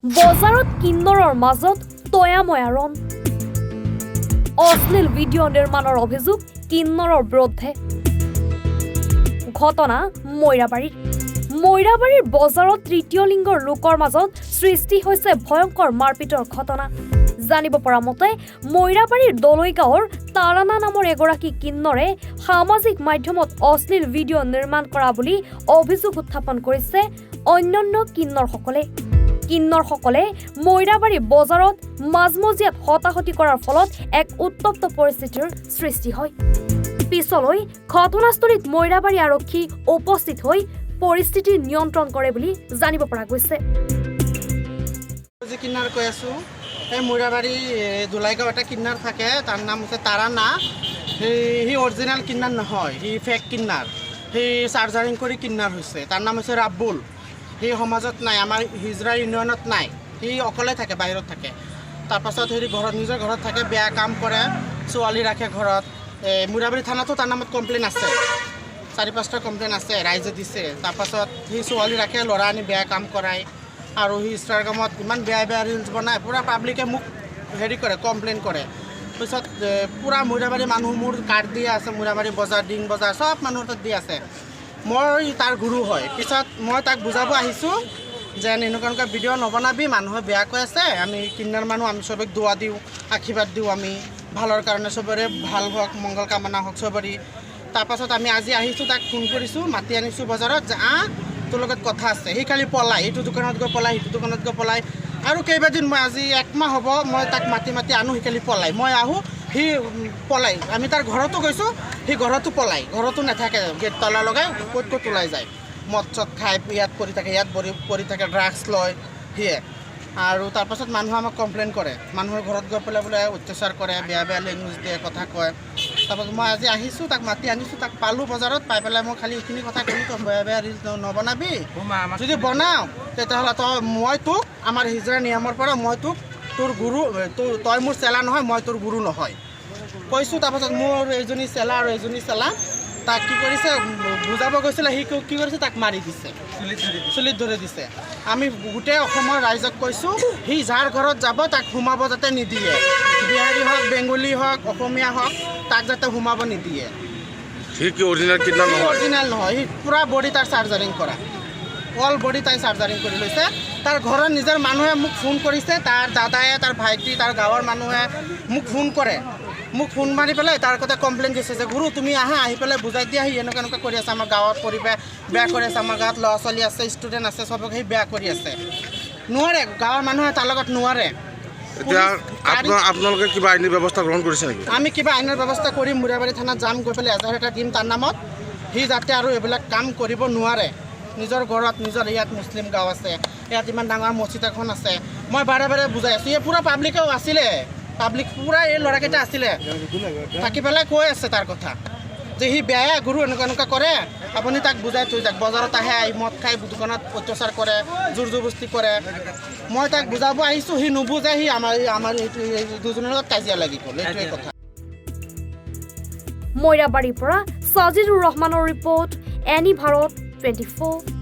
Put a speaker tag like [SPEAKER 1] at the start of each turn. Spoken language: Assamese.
[SPEAKER 1] বজাৰত কিন্নৰৰ মাজত তয়াময়া ৰণ অশ্লীল ভিডিঅ' নিৰ্মাণৰ অভিযোগ কিন্নৰৰ বিৰুদ্ধে ঘটনা মৈৰাবাৰীৰ বজাৰত তৃতীয় লিংগৰ লোকৰ মাজত সৃষ্টি হৈছে ভয়ংকৰ মাৰপিটৰ ঘটনা জানিব পৰা মতে মৈৰাবাৰীৰ দলৈ গাঁৱৰ তাৰানা নামৰ এগৰাকী কিন্নৰে সামাজিক মাধ্যমত অশ্লীল ভিডিঅ' নিৰ্মাণ কৰা বুলি অভিযোগ উত্থাপন কৰিছে অন্যান্য কিন্নৰসকলে মৈৰাবাৰী বজাৰত মাজমজিয়াত হতাহতি কৰাৰ ফলত এক উত্তপ্ত পৰিস্থিতিৰ সৃষ্টি হয় পিছলৈ ঘটনাস্থলীত মৈৰাবাৰী আৰক্ষী উপস্থিত হৈ পৰিস্থিতি নিয়ন্ত্ৰণ কৰে বুলি জানিব পৰা গৈছে
[SPEAKER 2] কিন্নাৰ কৈ আছো এই মৈৰাবাৰী দুলাইগাঁও এটা কিন্নাৰ থাকে তাৰ নাম হৈছে তাৰানা সি অৰিজিনেল কিন্নাৰ নহয় সি ফেক কিন্নাৰ সি চাৰ্জাৰিং কৰি কিন্নাৰ হৈছে তাৰ নাম হৈছে ৰাব্বুল সি সমাজত নাই আমাৰ হিজৰা ইউনিয়নত নাই সি অকলে থাকে বাহিৰত থাকে তাৰপাছত হেৰি ঘৰত নিজৰ ঘৰত থাকে বেয়া কাম কৰে ছোৱালী ৰাখে ঘৰত মৈৰাবাৰী থানাতো তাৰ নামত কমপ্লেইন আছে 4-5টা কমপ্লেইন আছে ৰাইজে দিছে তাৰপাছত সি ছোৱালী ৰাখে ল'ৰা আনি বেয়া কাম কৰায় আৰু সি ইনষ্টাগ্ৰামত ইমান বেয়া ৰিলছ বনায় পুৰা পাব্লিকে মোক হেৰি কৰে কমপ্লেইন কৰে পিছত পুৰা মৈৰাবাৰী মানুহ মোৰ কাৰ্ড দিয়া আছে মৈৰাবাৰী বজাৰ ডিং বজাৰ চব মানুহৰ তাত দি আছে মই তাৰ গুৰু হয় পিছত মই তাক বুজাব আহিছোঁ যে এনেকুৱা ভিডিঅ' নবনাবি মানুহে বেয়া কৈ আছে আমি কিন্নাৰ মানুহ আমি চবক দোৱা দিওঁ আশীৰ্বাদ দিওঁ আমি ভালৰ কাৰণে চবৰে ভাল হওক মংগল কামনা হওক চবৰে তাৰপাছত আমি আজি আহিছোঁ তাক ফোন কৰিছোঁ মাতি আনিছোঁ বজাৰত যে তোৰ লগত কথা আছে সি খালি পলাই এইটো দোকানত গৈ পলাই সিটো দোকানত গৈ পলাই আৰু কেইবাদিন মই আজি 1 মাহ হ'ব মই তাক মাতি আনো সি খালি পলাই মই আহোঁ সি পলাই আমি তাৰ ঘৰতো গৈছোঁ সি ঘৰতো পলাই ঘৰতো নাথাকে গেট তলা লগাই ক'ত ওলাই যায় মদ চদ খাই ইয়াত পৰি থাকে ইয়াত পৰি থাকে ড্ৰাগছ লয় সিয়ে আৰু তাৰপাছত মানুহে আমাক কমপ্লেইন কৰে মানুহৰ ঘৰত গৈ পেলাই বোলে অত্যাচাৰ কৰে বেয়া লেংগুৱেজ দিয়ে কথা কয় তাৰপাছত মই আজি আহিছোঁ তাক মাতি আনিছোঁ তাক পালোঁ বজাৰত পাই পেলাই মই খালি এইখিনি কথা ক'লোঁ তই বেয়া ৰিলছ নবনাবি যদি বনাওঁ তেতিয়াহ'লে মই তোক আমাৰ হিজৰা নিয়মৰ পৰা মই তোক তোৰ গুৰু তই মোৰ চেলা নহয় মই তোৰ গুৰু নহয় কৈছোঁ তাৰপাছত মোৰ এইজনী চেলা আৰু এইজনী চেলা তাক কি কৰিছে বুজাব গৈছিলে সি কি কৰিছে তাক মাৰি দিছে চুলিত ধৰি দিছে আমি গোটেই অসমৰ ৰাইজক কৈছোঁ সি যাৰ ঘৰত যাব তাক সোমাব যাতে নিদিয়ে বিহাৰী হওক বেংগলী হওক অসমীয়া হওক তাক যাতে সোমাব নিদিয়ে অৰিজিনেল নহয় সি পূৰা বডি তাৰ চাৰ্জাৰিং কৰা অল বডি তাই চাৰ্জাৰিং কৰি লৈছে তাৰ ঘৰৰ নিজৰ মানুহে মোক ফোন কৰিছে তাৰ দাদায়ে তাৰ ভাইটি তাৰ গাঁৱৰ মানুহে মোক ফোন মাৰি পেলাই তাৰ কথা কমপ্লেইন দিছে যে গুৰু তুমি আহি পেলাই বুজাই দিয়া সি এনেকুৱা কৰি আছে আমাৰ গাঁৱৰ পৰিৱেশ বেয়া কৰি আছে আমাৰ গাঁৱত ল'ৰা ছোৱালী আছে ষ্টুডেণ্ট আছে চবকে সি বেয়া কৰি আছে নোৱাৰে গাঁৱৰ মানুহে তাৰ লগত নোৱাৰে
[SPEAKER 3] আপোনালোকে কিবা আইনী ব্যৱস্থা গ্ৰহণ কৰিছে নেকি
[SPEAKER 2] আমি কিবা আইনৰ ব্যৱস্থা কৰিম মৈৰাবাৰী থানাত যাম গৈ পেলাই এজাহাৰ এটা দিম তাৰ নামত সি যাতে আৰু এইবিলাক কাম কৰিব নোৱাৰে নিজৰ ঘৰত নিজৰ ইয়াত মুছলিম গাঁও আছে ইয়াত ইমান ডাঙৰ মছজিদ এখন আছে মই বাৰে বুজাই আছোঁ এই পূৰা পাব্লিকেও আছিলে পাব্লিক পূৰা এই ল'ৰাকেইটা আছিলে থাকি পেলাই কৈ আছে তাৰ কথা যে সি বেয়া গুৰু এনেকুৱা কৰে আপুনি তাক বুজাই থৈ যাওক বজাৰত আহে মদ খাই দোকানত অত্যাচাৰ কৰে জোৰ জবৰদস্তি কৰে মই তাক বুজাব আহিছোঁ সি নুবুজে সি আমাৰ দুজনৰ লগত কাজিয়া লাগি গ'ল এইটোৱে কথা
[SPEAKER 1] মৈৰাবাৰীৰ পৰা সাজিদুৰ ৰহমানৰ ৰিপৰ্ট এনি ভাৰত 24